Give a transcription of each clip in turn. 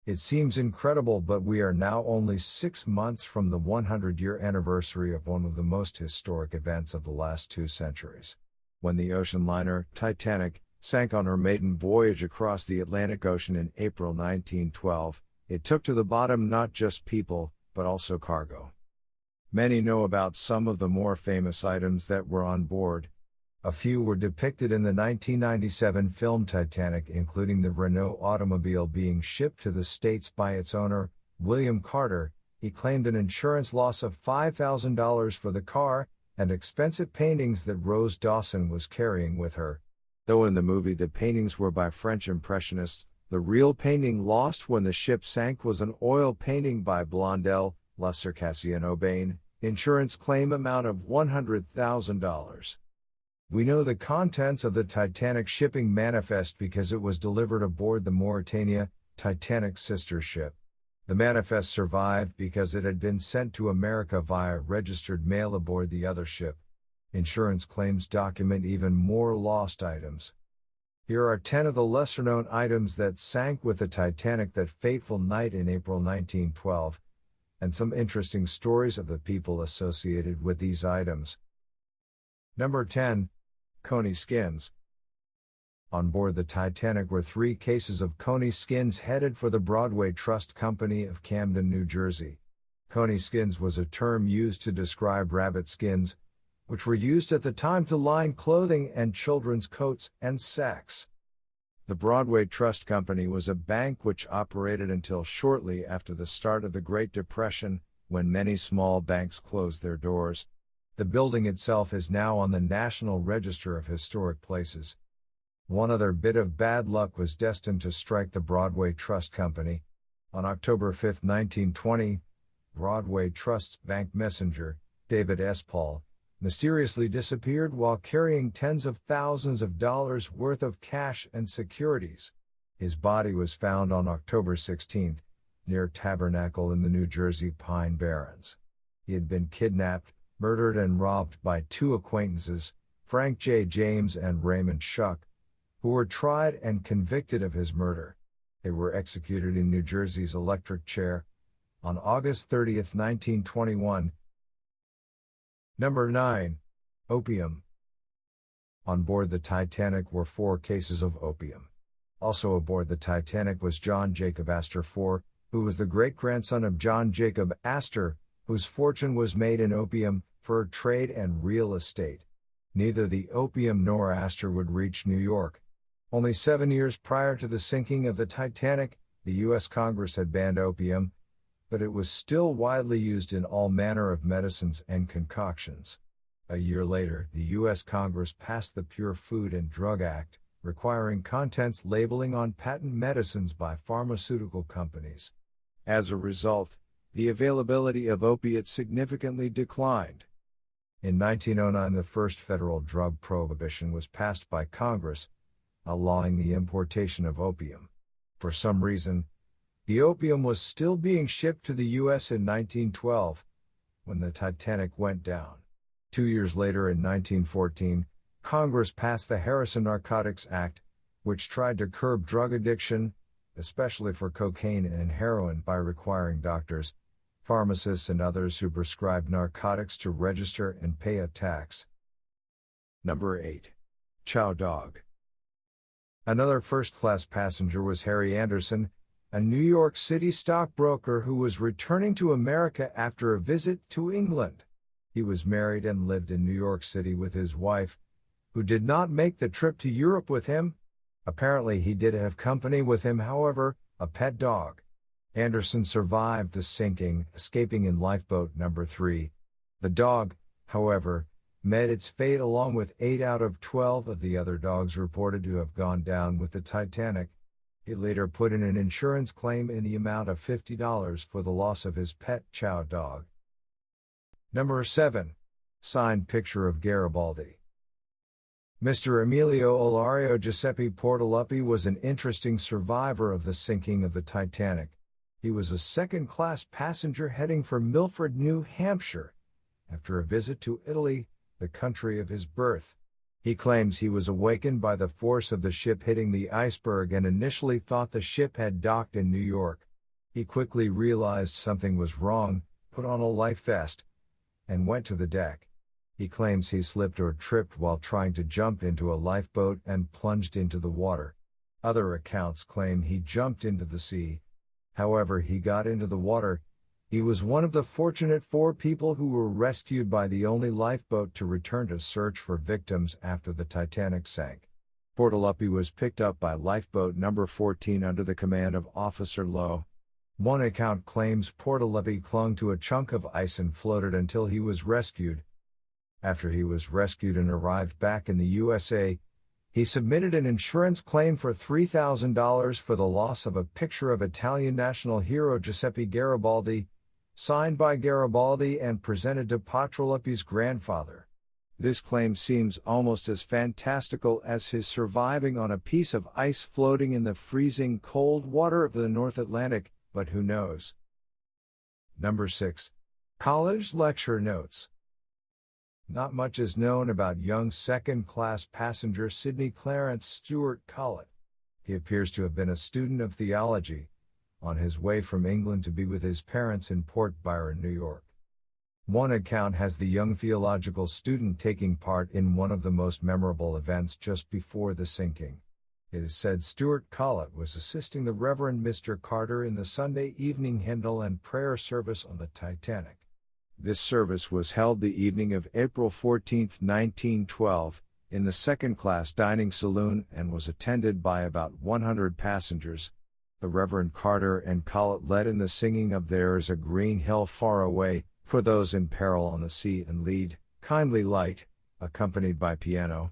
It seems incredible, but we are now only 6 months from the 100-year anniversary of one of the most historic events of the last 2 centuries. When the ocean liner Titanic sank on her maiden voyage across the Atlantic Ocean in April 1912, it took to the bottom not just people, but also cargo. Many know about some of the more famous items that were on board. A few were depicted in the 1997 film Titanic, including the Renault automobile being shipped to the States by its owner, William Carter. He claimed an insurance loss of $5,000 for the car, and expensive paintings that Rose Dawson was carrying with her. Though in the movie the paintings were by French Impressionists, the real painting lost when the ship sank was an oil painting by Blondel, La Circasienne Au Bain, insurance claim amount of $100,000. We know the contents of the Titanic shipping manifest because it was delivered aboard the Mauretania, Titanic's sister ship. The manifest survived because it had been sent to America via registered mail aboard the other ship. Insurance claims document even more lost items. Here are 10 of the lesser-known items that sank with the Titanic that fateful night in April 1912, and some interesting stories of the people associated with these items. Number 10. Coney Skins. On board the Titanic were 3 cases of Coney Skins headed for the Broadway Trust Company of Camden, New Jersey. Coney Skins was a term used to describe rabbit skins, which were used at the time to line clothing and children's coats and sacks. The Broadway Trust Company was a bank which operated until shortly after the start of the Great Depression, when many small banks closed their doors. The building itself is now on the National Register of Historic Places. One other bit of bad luck was destined to strike the Broadway Trust Company. On October 5, 1920, Broadway Trust's bank messenger, David S. Paul, mysteriously disappeared while carrying tens of thousands of dollars worth of cash and securities. His body was found on October 16, near Tabernacle in the New Jersey Pine Barrens. He had been kidnapped, murdered and robbed by 2 acquaintances, Frank J. James and Raymond Shuck, who were tried and convicted of his murder. They were executed in New Jersey's electric chair on August 30, 1921. Number 9. Opium. On board the Titanic were 4 cases of opium. Also aboard the Titanic was John Jacob Astor IV, who was the great-grandson of John Jacob Astor, whose fortune was made in opium, fur trade and real estate. Neither the opium nor Astor would reach New York. Only 7 years prior to the sinking of the Titanic, the U.S. Congress had banned opium, but it was still widely used in all manner of medicines and concoctions. A year later, the U.S. Congress passed the Pure Food and Drug Act, requiring contents labeling on patent medicines by pharmaceutical companies. As a result, the availability of opiates significantly declined. In 1909, the first federal drug prohibition was passed by Congress, outlawing the importation of opium. For some reason, the opium was still being shipped to the U.S. in 1912, when the Titanic went down. 2 years later, in 1914, Congress passed the Harrison Narcotics Act, which tried to curb drug addiction, especially for cocaine and heroin, by requiring doctors, pharmacists and others who prescribed narcotics to register and pay a tax. Number 8. Chow Dog. Another first-class passenger was Harry Anderson, a New York City stockbroker who was returning to America after a visit to England. He was married and lived in New York City with his wife, who did not make the trip to Europe with him. Apparently he did have company with him, however, a pet dog. Anderson survived the sinking, escaping in lifeboat number 3. The dog, however, met its fate along with 8 out of 12 of the other dogs reported to have gone down with the Titanic. He later put in an insurance claim in the amount of $50 for the loss of his pet Chow Dog. Number 7. Signed picture of Garibaldi. Mr. Emilio Olario Giuseppe Portaluppi was an interesting survivor of the sinking of the Titanic. He was a second-class passenger heading for Milford, New Hampshire, after a visit to Italy, the country of his birth. He claims he was awakened by the force of the ship hitting the iceberg and initially thought the ship had docked in New York. He quickly realized something was wrong, put on a life vest, and went to the deck. He claims he slipped or tripped while trying to jump into a lifeboat and plunged into the water. Other accounts claim he jumped into the sea. However, he got into the water. He was one of the fortunate 4 people who were rescued by the only lifeboat to return to search for victims after the Titanic sank. Portaluppi was picked up by lifeboat number 14 under the command of Officer Lowe. One account claims Portaluppi clung to a chunk of ice and floated until he was rescued. After he was rescued and arrived back in the USA, he submitted an insurance claim for $3,000 for the loss of a picture of Italian national hero Giuseppe Garibaldi, signed by Garibaldi and presented to Portaluppi's grandfather. This claim seems almost as fantastical as his surviving on a piece of ice floating in the freezing cold water of the North Atlantic, but who knows? Number 6. College Lecture Notes. Not much is known about young second-class passenger Sidney Clarence Stewart Collett. He appears to have been a student of theology, on his way from England to be with his parents in Port Byron, New York. One account has the young theological student taking part in one of the most memorable events just before the sinking. It is said Stewart Collett was assisting the Reverend Mr. Carter in the Sunday evening hymnal and prayer service on the Titanic. This service was held the evening of April 14, 1912, in the second-class dining saloon and was attended by about 100 passengers. The Reverend Carter and Collett led in the singing of There is a Green Hill Far Away, For Those in Peril on the Sea and Lead, Kindly Light, accompanied by piano.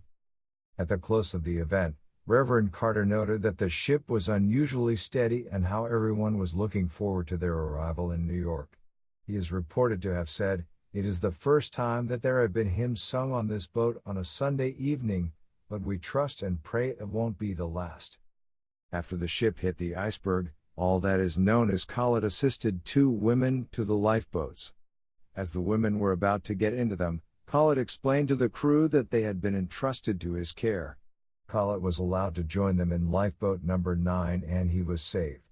At the close of the event, Reverend Carter noted that the ship was unusually steady and how everyone was looking forward to their arrival in New York. He is reported to have said, "It is the first time that there have been hymns sung on this boat on a Sunday evening, but we trust and pray it won't be the last." After the ship hit the iceberg, all that is known as Collett assisted 2 women to the lifeboats. As the women were about to get into them, Collett explained to the crew that they had been entrusted to his care. Collett was allowed to join them in lifeboat number 9 and he was saved.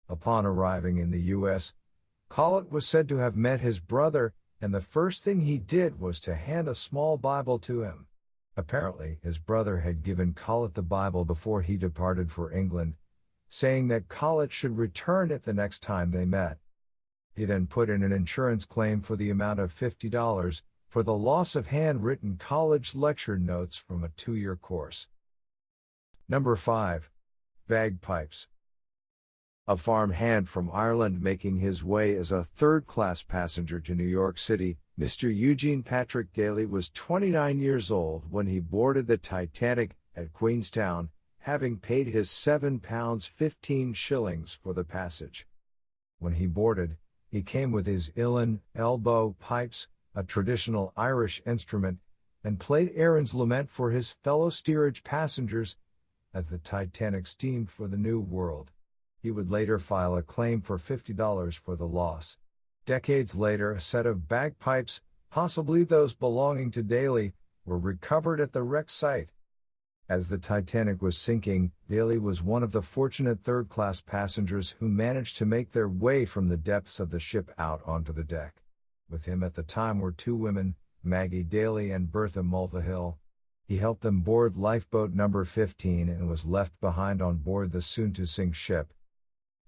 Upon arriving in the U.S., Collett was said to have met his brother, and the first thing he did was to hand a small Bible to him. Apparently, his brother had given Collett the Bible before he departed for England, saying that Collett should return it the next time they met. He then put in an insurance claim for the amount of $50 for the loss of handwritten college lecture notes from a 2-year course. Number 5. Bagpipes. A farm hand from Ireland making his way as a third-class passenger to New York City, Mr. Eugene Patrick Daly was 29 years old when he boarded the Titanic at Queenstown, having paid his £7 15 shillings for the passage. When he boarded, he came with his uilleann elbow pipes, a traditional Irish instrument, and played Erin's Lament for his fellow steerage passengers as the Titanic steamed for the New World. He would later file a claim for $50 for the loss. Decades later, a set of bagpipes, possibly those belonging to Daly, were recovered at the wreck site. As the Titanic was sinking, Daly was one of the fortunate third-class passengers who managed to make their way from the depths of the ship out onto the deck. With him at the time were 2 women, Maggie Daly and Bertha Mulvihill. He helped them board lifeboat number 15 and was left behind on board the soon-to-sink ship.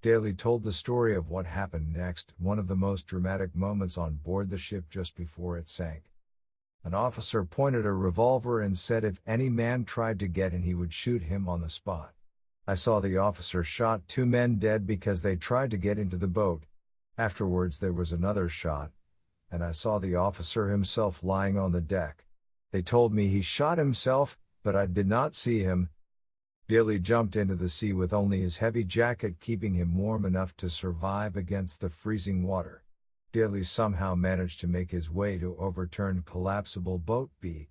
Daly told the story of what happened next, one of the most dramatic moments on board the ship just before it sank. An officer pointed a revolver and said if any man tried to get in he would shoot him on the spot. I saw the officer shot 2 men dead because they tried to get into the boat. Afterwards there was another shot, and I saw the officer himself lying on the deck. They told me he shot himself, but I did not see him. Daly jumped into the sea with only his heavy jacket keeping him warm enough to survive against the freezing water. Daly somehow managed to make his way to overturned collapsible boat B,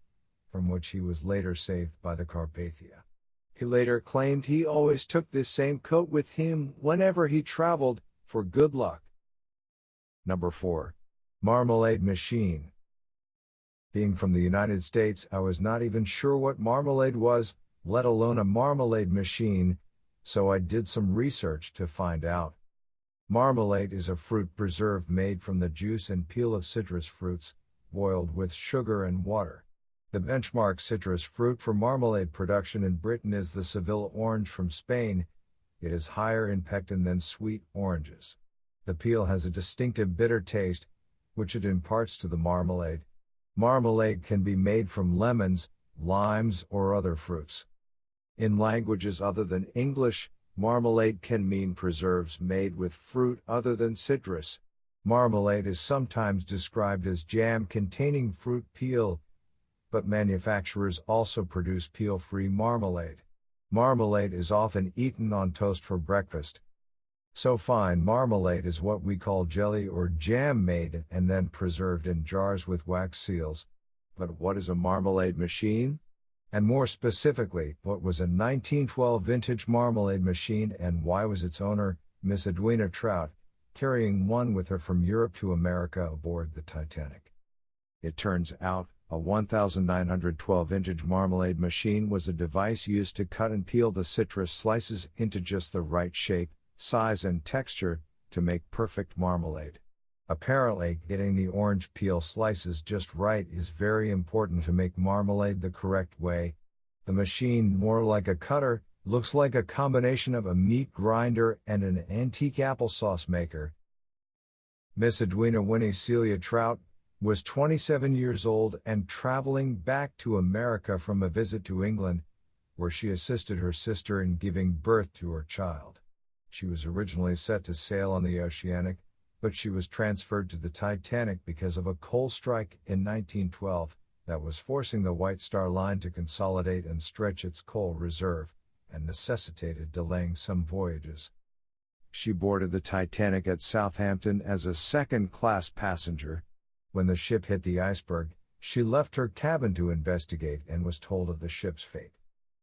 from which he was later saved by the Carpathia. He later claimed he always took this same coat with him whenever he traveled, for good luck. Number 4. Marmalade Machine. Being from the United States, I was not even sure what marmalade was, let alone a marmalade machine, so I did some research to find out. Marmalade is a fruit preserve made from the juice and peel of citrus fruits, boiled with sugar and water. The benchmark citrus fruit for marmalade production in Britain is the Seville orange from Spain. It is higher in pectin than sweet oranges. The peel has a distinctive bitter taste, which it imparts to the marmalade. Marmalade can be made from lemons, limes, or other fruits. In languages other than English, marmalade can mean preserves made with fruit other than citrus. Marmalade is sometimes described as jam containing fruit peel, but manufacturers also produce peel-free marmalade. Marmalade is often eaten on toast for breakfast. So fine marmalade is what we call jelly or jam made and then preserved in jars with wax seals. But what is a marmalade machine? And more specifically, what was a 1912 vintage marmalade machine and why was its owner, Miss Edwina Trout, carrying one with her from Europe to America aboard the Titanic? It turns out, a 1912 vintage marmalade machine was a device used to cut and peel the citrus slices into just the right shape, size and texture, to make perfect marmalade. Apparently, getting the orange peel slices just right is very important to make marmalade the correct way. The machine, more like a cutter, looks like a combination of a meat grinder and an antique applesauce maker. Miss Edwina Winnie Celia Trout was 27 years old and traveling back to America from a visit to England, where she assisted her sister in giving birth to her child. She was originally set to sail on the Oceanic, but she was transferred to the Titanic because of a coal strike in 1912 that was forcing the White Star Line to consolidate and stretch its coal reserve, and necessitated delaying some voyages. She boarded the Titanic at Southampton as a second-class passenger. When the ship hit the iceberg, she left her cabin to investigate and was told of the ship's fate.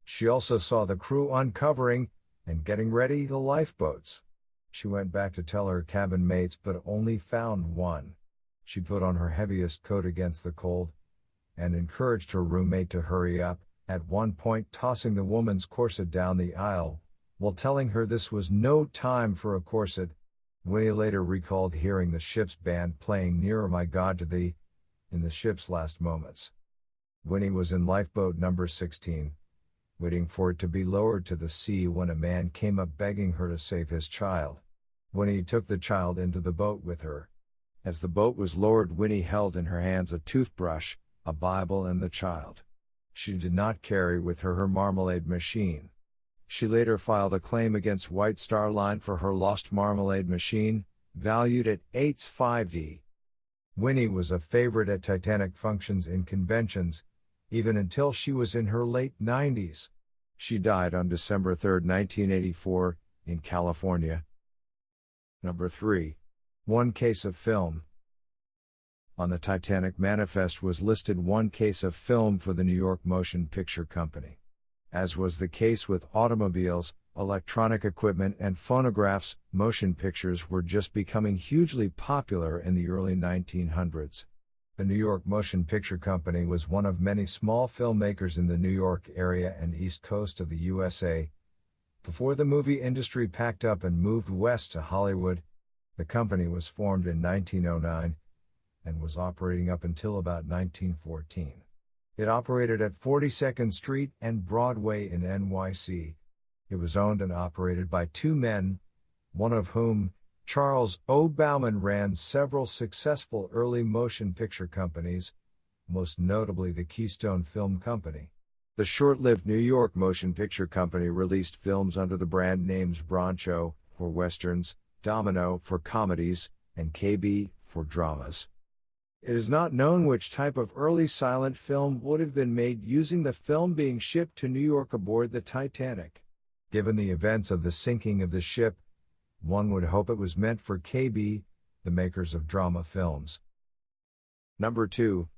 She also saw the crew uncovering and getting ready the lifeboats. She went back to tell her cabin mates but only found one. She put on her heaviest coat against the cold and encouraged her roommate to hurry up, at one point tossing the woman's corset down the aisle, while telling her this was no time for a corset. Winnie later recalled hearing the ship's band playing Nearer My God to Thee in the ship's last moments. Winnie was in lifeboat number 16, waiting for it to be lowered to the sea when a man came up begging her to save his child. Winnie took the child into the boat with her. As the boat was lowered, Winnie held in her hands a toothbrush, a Bible and the child. She did not carry with her her marmalade machine. She later filed a claim against White Star Line for her lost marmalade machine, valued at $85,000. Winnie was a favorite at Titanic functions and conventions, even until she was in her late 90s. She died on December 3, 1984, in California. Number 3. One case of film. On the Titanic manifest was listed one case of film for the New York Motion Picture Company. As was the case with automobiles, electronic equipment and phonographs, motion pictures were just becoming hugely popular in the early 1900s. The New York Motion Picture Company was one of many small filmmakers in the New York area and East Coast of the USA. Before the movie industry packed up and moved west to Hollywood, the company was formed in 1909 and was operating up until about 1914. It operated at 42nd Street and Broadway in NYC. It was owned and operated by two men, one of whom, Charles O. Bauman, ran several successful early motion picture companies, most notably the Keystone Film Company. The short-lived New York Motion Picture Company released films under the brand names Broncho for westerns, Domino for comedies, and KB for dramas. It is not known which type of early silent film would have been made using the film being shipped to New York aboard the Titanic. Given the events of the sinking of the ship, one would hope it was meant for KB, the makers of drama films. Number 2.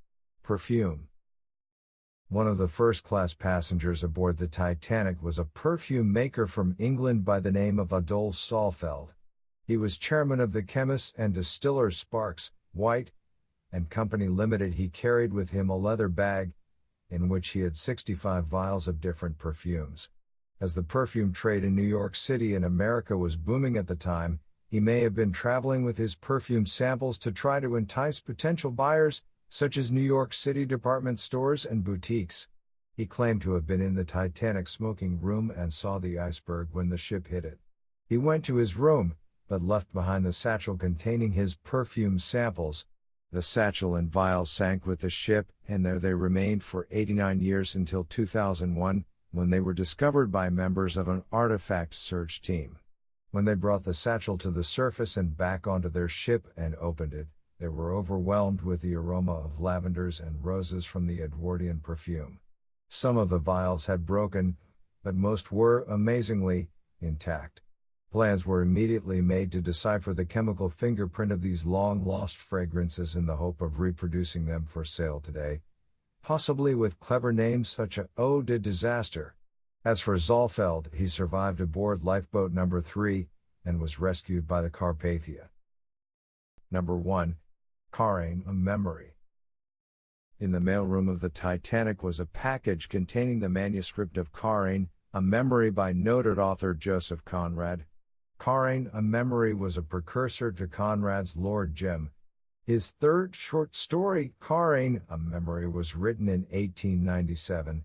Perfume. One of the first-class passengers aboard the Titanic was a perfume maker from England by the name of Adolphe Saalfeld. He was chairman of the chemists and distillers Sparks, White and Company Limited. He carried with him a leather bag, in which he had 65 vials of different perfumes. As the perfume trade in New York City and America was booming at the time, He may have been traveling with his perfume samples to try to entice potential buyers, such as New York City department stores and boutiques. He claimed to have been in the Titanic smoking room and saw the iceberg when the ship hit it. He went to his room, but left behind the satchel containing his perfume samples. The satchel and vials sank with the ship, and there they remained for 89 years until 2001, when they were discovered by members of an artifact search team. When they brought the satchel to the surface and back onto their ship and opened it, they were overwhelmed with the aroma of lavenders and roses from the Edwardian perfume. Some of the vials had broken, but most were, amazingly, intact. Plans were immediately made to decipher the chemical fingerprint of these long-lost fragrances in the hope of reproducing them for sale today, possibly with clever names such as Eau de Disaster. As for Zollfeld, he survived aboard lifeboat number 3, and was rescued by the Carpathia. Number 1. Karain, a memory. In the mailroom of the Titanic was a package containing the manuscript of Karain, a memory by noted author Joseph Conrad. Karain, a memory was a precursor to Conrad's Lord Jim. His third short story, Karain, a memory, was written in 1897,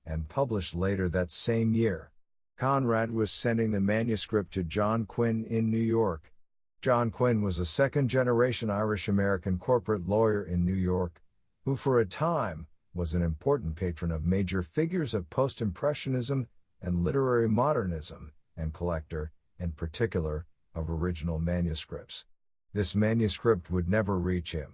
and published later that same year. Conrad was sending the manuscript to John Quinn in New York. John Quinn was a second-generation Irish-American corporate lawyer in New York, who for a time was an important patron of major figures of post-impressionism and literary modernism, and collector, in particular, of original manuscripts. This manuscript would never reach him.